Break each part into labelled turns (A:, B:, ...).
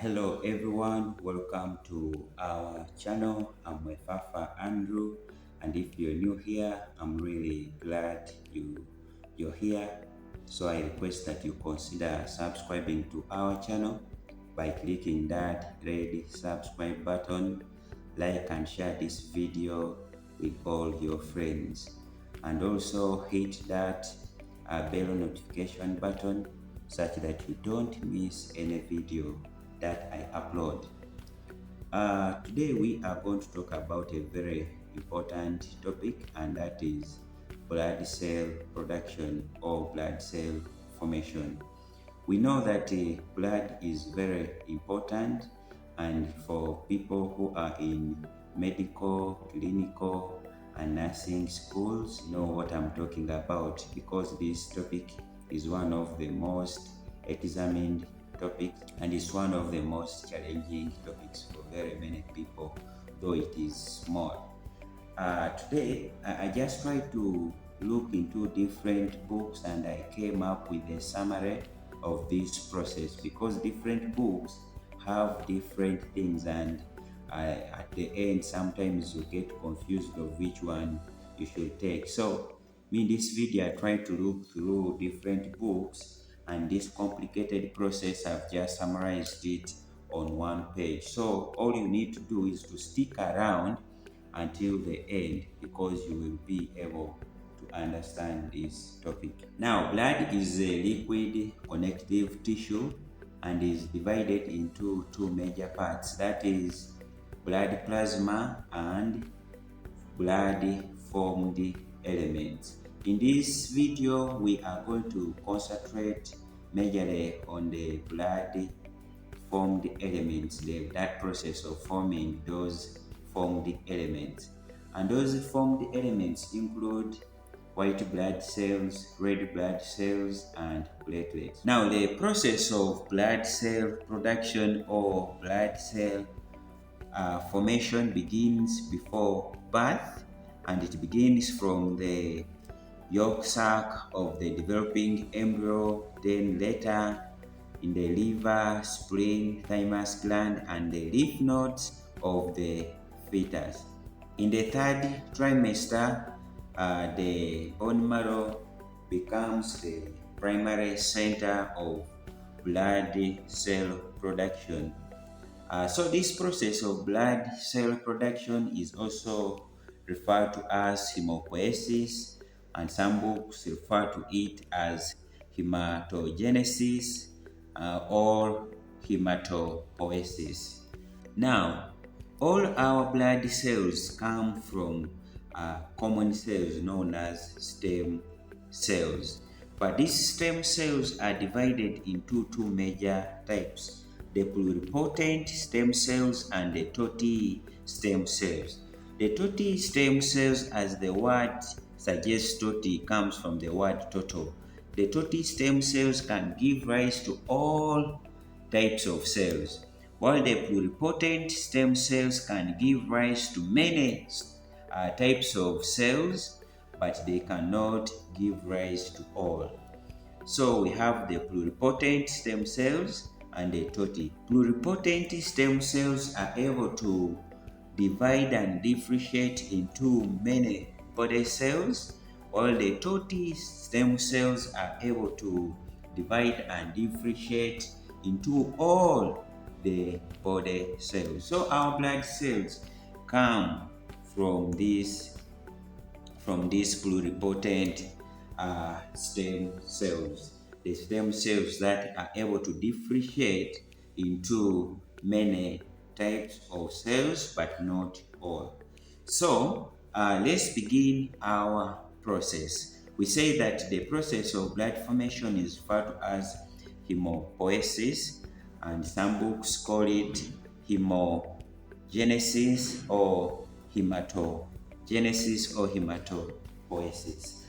A: Hello everyone, welcome to our channel. I'm Fafa Andrew, and if you're new here, I'm really glad you're here. So I request that you consider subscribing to our channel by clicking that red subscribe button. Like and share this video with all your friends, and also hit that bell notification button such that you don't miss any video that I upload. Today we are going to talk about a very important topic, and that is blood cell production or blood cell formation. We know that blood is very important, and for people who are in medical, clinical, and nursing schools know what I'm talking about, because this topic is one of the most examined topics, and it's one of the most challenging topics for very many people, though it is small. Today, I just tried to look into different books, and I came up with a summary of this process, because different books have different things, and at the end sometimes you get confused of which one you should take. So in this video I tried to look through different books, and this complicated process I've just summarized it on one page. So all you need to do is to stick around until the end, because you will be able to understand this topic. Now, blood is a liquid connective tissue and is divided into two major parts, that is blood plasma and blood formed elements. In this video, we are going to concentrate majorly on the blood formed elements, that process of forming those formed elements. And those formed elements include white blood cells, red blood cells, and platelets. Now, the process of blood cell production or blood cell formation begins before birth, and it begins from the yolk sac of the developing embryo, then later in the liver, spleen, thymus gland, and the lymph nodes of the fetus. In the third trimester, the bone marrow becomes the primary center of blood cell production. So this process of blood cell production is also referred to as hemopoiesis, and some books refer to it as hematogenesis or hematopoiesis. Now, all our blood cells come from common cells known as stem cells. But these stem cells are divided into two major types: the pluripotent stem cells and the total stem cells. The total stem cells, as the word suggests, total comes from the word total. The total stem cells can give rise to all types of cells, while the pluripotent stem cells can give rise to many types of cells, but they cannot give rise to all. So we have the pluripotent stem cells and the total. Pluripotent stem cells are able to divide and differentiate into many body cells, while the total stem cells are able to divide and differentiate into all the body cells. So our blood cells come from these pluripotent stem cells, the stem cells that are able to differentiate into many types of cells, but not all. So let's begin our process. We say that the process of blood formation is referred to as hemopoiesis, and some books call it hemogenesis or hematogenesis or hematopoiesis.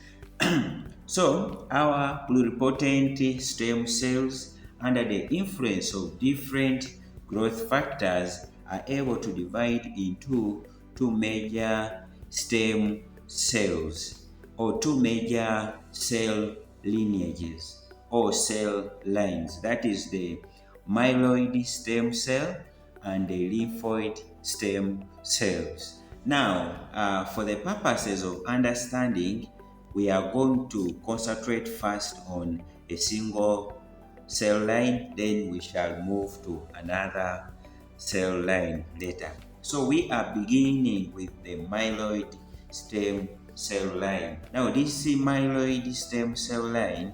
A: So our pluripotent stem cells, under the influence of different growth factors, are able to divide into two major stem cells, or two major cell lineages or cell lines. That is the myeloid stem cell and the lymphoid stem cells. Now, for the purposes of understanding, we are going to concentrate first on a single cell line, then we shall move to another cell line later. So we are beginning with the myeloid stem cell line. Now this myeloid stem cell line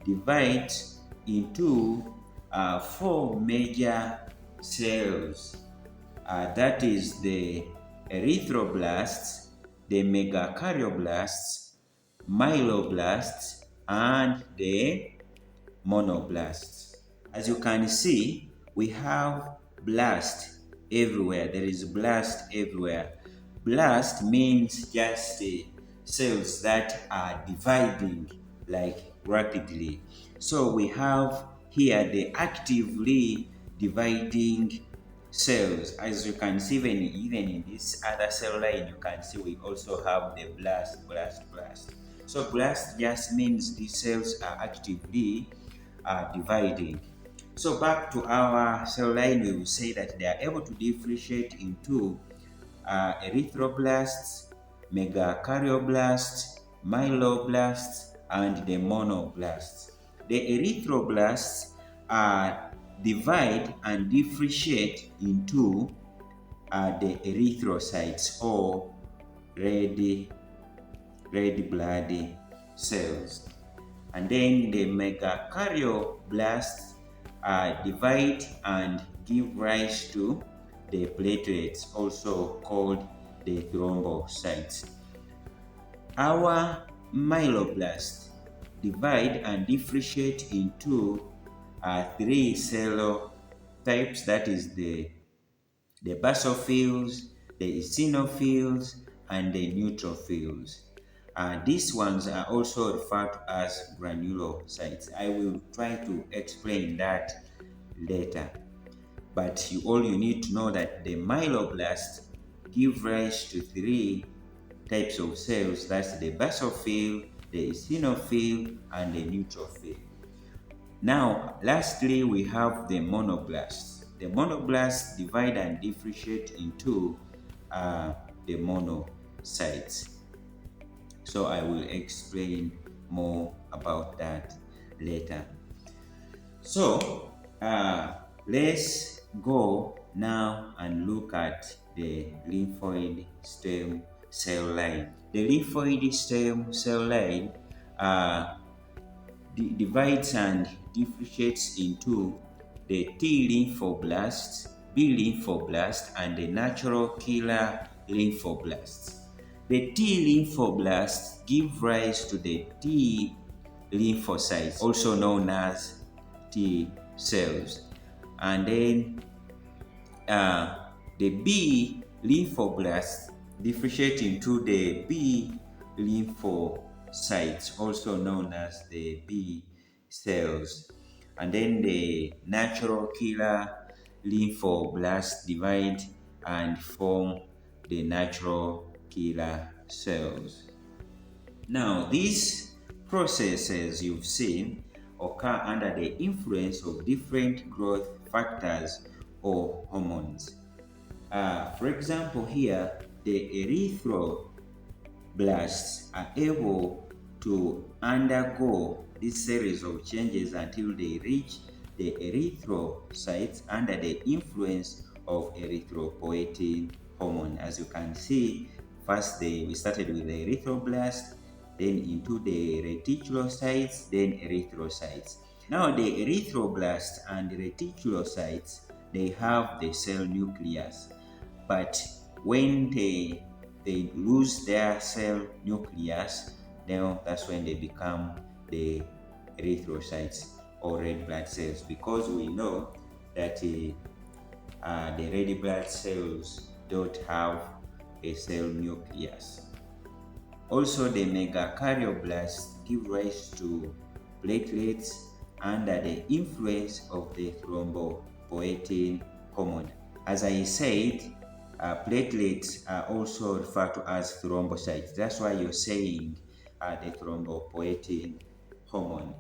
A: divides into four major cells. That is the erythroblasts, the megakaryoblasts, myeloblasts, and the monoblasts. As you can see, we have blast everywhere. There is blast everywhere. Blast means just cells that are dividing like rapidly. So we have here the actively dividing cells. As you can see, even in this other cell line, you can see we also have the blast. So blast just means these cells are actively dividing. So back to our cell line, we will say that they are able to differentiate into erythroblasts, megakaryoblast, myeloblasts, and the monoblasts. The erythroblasts divide and differentiate into the erythrocytes or red blood cells. And then the megakaryoblast divide and give rise to the platelets, also called the thrombocytes. Our myeloblasts divide and differentiate into three cell types, that is the basophils, the eosinophils, and the neutrophils. These ones are also referred to as granulocytes. I will try to explain that later. But all you need to know that the myeloblasts give rise to three types of cells. That's the basophil, the eosinophil, and the neutrophil. Now, lastly, we have the monoblasts. The monoblasts divide and differentiate into the monocytes. So I will explain more about that later. So let's go now and look at the lymphoid stem cell line. The lymphoid stem cell line divides and differentiates into the T lymphoblasts, B lymphoblast, and the natural killer lymphoblasts. The T lymphoblasts give rise to the T lymphocytes, also known as T cells. And then the B lymphoblasts differentiate into the B lymphocytes, also known as the B cells. And then the natural killer lymphoblasts divide and form the natural killer cells. Now, these processes you've seen occur under the influence of different growth factors or hormones. For example, here the erythroblasts are able to undergo this series of changes until they reach the erythrocytes under the influence of erythropoietin hormone. As you can see, first we started with the erythroblast, then into the reticulocytes, then erythrocytes. Now the erythroblasts and reticulocytes, they have the cell nucleus, but when they lose their cell nucleus, then that's when they become the erythrocytes or red blood cells, because we know that the red blood cells don't have a cell nucleus. Also, the megakaryoblast give rise to platelets under the influence of the thrombopoietin hormone. As I said, platelets are also referred to as thrombocytes. That's why you're saying the thrombopoietin hormone.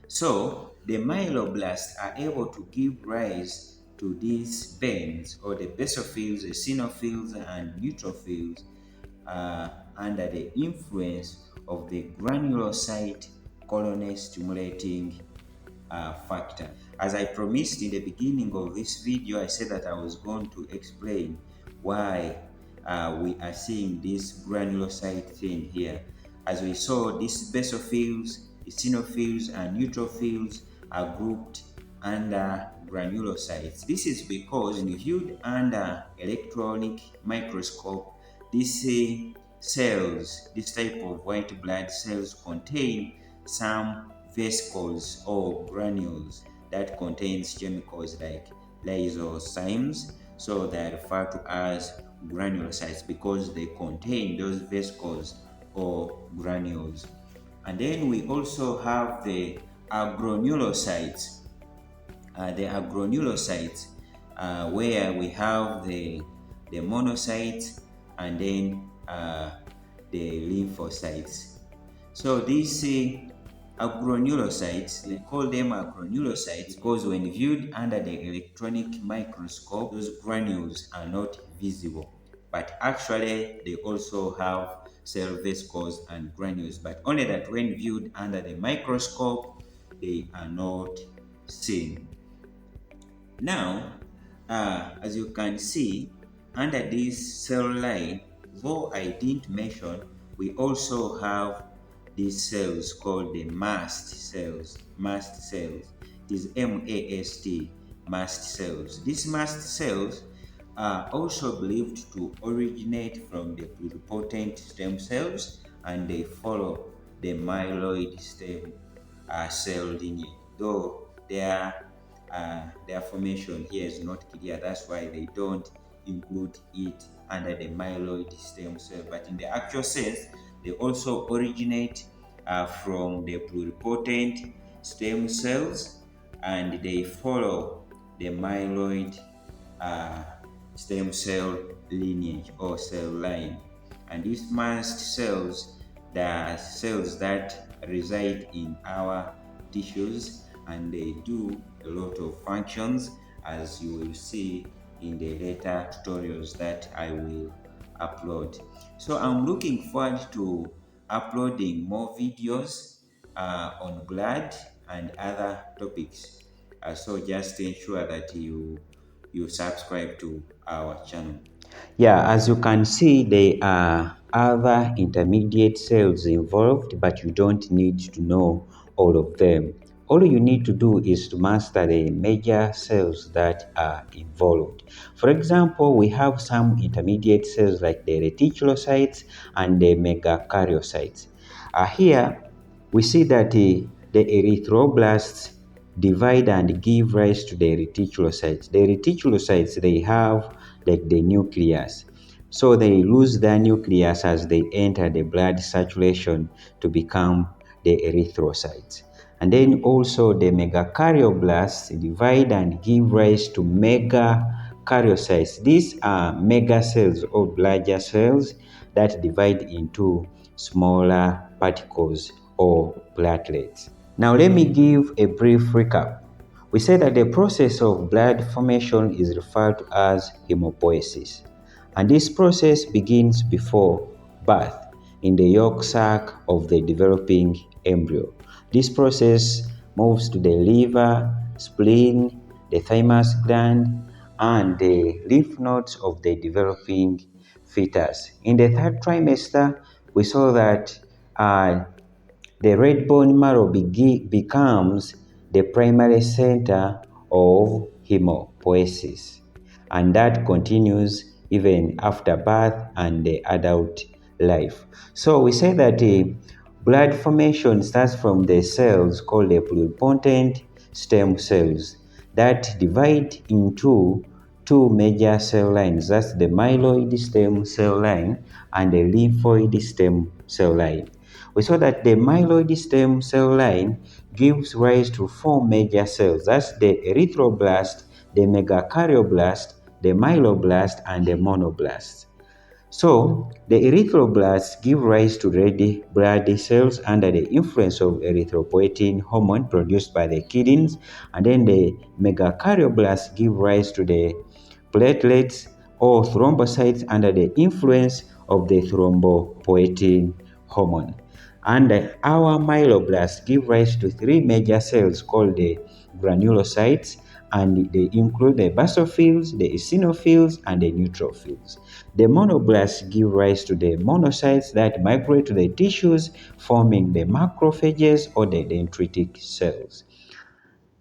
A: So, the myeloblasts are able to give rise to these veins, or the basophils, the eosinophils, and neutrophils under the influence of the granulocyte colony stimulating factor. As I promised in the beginning of this video, I said that I was going to explain why we are seeing this granulocyte thing here. As we saw, these basophils, eosinophils, and neutrophils are grouped under granulocytes. This is because when viewed under electron microscope, these cells, this type of white blood cells, contain some vesicles or granules that contains chemicals like lysozymes. So they are referred to as granulocytes because they contain those vesicles or granules. And then we also have the granulocytes. Where we have the monocytes and then the lymphocytes. So these granulocytes, we call them granulocytes because when viewed under the electronic microscope, those granules are not visible. But actually, they also have cell vesicles and granules, but only that when viewed under the microscope, they are not seen. Now, as you can see, under this cell line, though I didn't mention, we also have these cells called the mast cells. Mast cells. It is M-A-S-T, mast cells. These mast cells are also believed to originate from the pluripotent stem cells, and they follow the myeloid stem cell lineage. Though their formation here is not clear, that's why they don't include it under the myeloid stem cell. But in the actual sense, they also originate from the pluripotent stem cells, and they follow the myeloid stem cell lineage or cell line. And these mast cells, they are cells that reside in our tissues, and they do a lot of functions, as you will see in the later tutorials that I will upload. So I'm looking forward to uploading more videos on blood and other topics. So just ensure that you subscribe to our channel. Yeah, as you can see, there are other intermediate cells involved, but you don't need to know all of them. All you need to do is to master the major cells that are involved. For example, we have some intermediate cells like the reticulocytes and the megakaryocytes. Here, we see that the erythroblasts divide and give rise to the reticulocytes. The reticulocytes, they have like the nucleus. So they lose their nucleus as they enter the blood circulation to become the erythrocytes. And then also the megakaryocytes divide and give rise to megakaryocytes. These are mega cells or larger cells that divide into smaller particles or platelets. Now let me give a brief recap. We said that the process of blood formation is referred to as hemopoiesis, and this process begins before birth in the yolk sac of the developing embryo. This process moves to the liver, spleen, the thymus gland, and the lymph nodes of the developing fetus. In the third trimester, we saw that the red bone marrow becomes the primary center of hemopoiesis, and that continues even after birth and the adult life. So we say that blood formation starts from the cells called the pluripotent stem cells that divide into two major cell lines. That's the myeloid stem cell line and the lymphoid stem cell line. We saw that the myeloid stem cell line gives rise to four major cells. That's the erythroblast, the megakaryoblast, the myeloblast, and the monoblast. So, the erythroblasts give rise to red blood cells under the influence of erythropoietin hormone produced by the kidneys, and then the megakaryoblast give rise to the platelets or thrombocytes under the influence of the thrombopoietin hormone. And our myeloblasts give rise to three major cells called the granulocytes, and they include the basophils, the eosinophils, and the neutrophils. The monoblasts give rise to the monocytes that migrate to the tissues, forming the macrophages or the dendritic cells.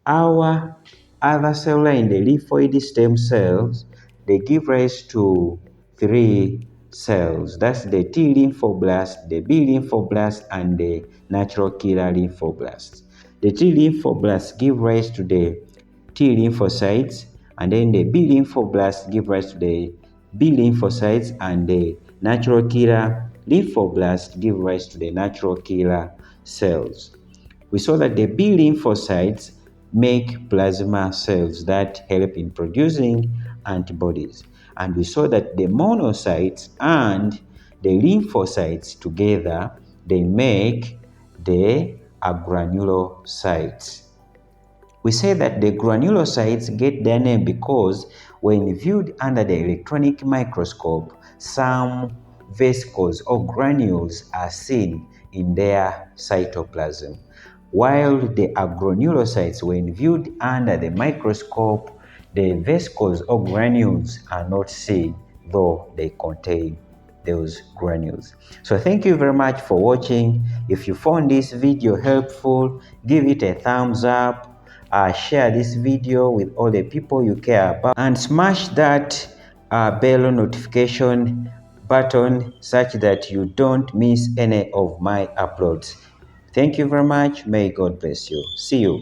A: Our other cellular in the lymphoid stem cells, they give rise to three cells. That's the T lymphoblast, the B lymphoblast, and the natural killer lymphoblast. The T lymphoblasts give rise to the T lymphocytes, and then the B lymphoblasts give rise to the B lymphocytes, and the natural killer lymphoblasts give rise to the natural killer cells. We saw that the B lymphocytes make plasma cells that help in producing antibodies. And we saw that the monocytes and the lymphocytes together, they make the granulocytes. We say that the granulocytes get their name because when viewed under the electron microscope, some vesicles or granules are seen in their cytoplasm, while the granulocytes, when viewed under the microscope, the vesicles or granules are not seen, though they contain those granules. So thank you very much for watching. If you found this video helpful, give it a thumbs up. Share this video with all the people you care about, and smash that bell notification button such that you don't miss any of my uploads. Thank you very much. May God bless you. See you.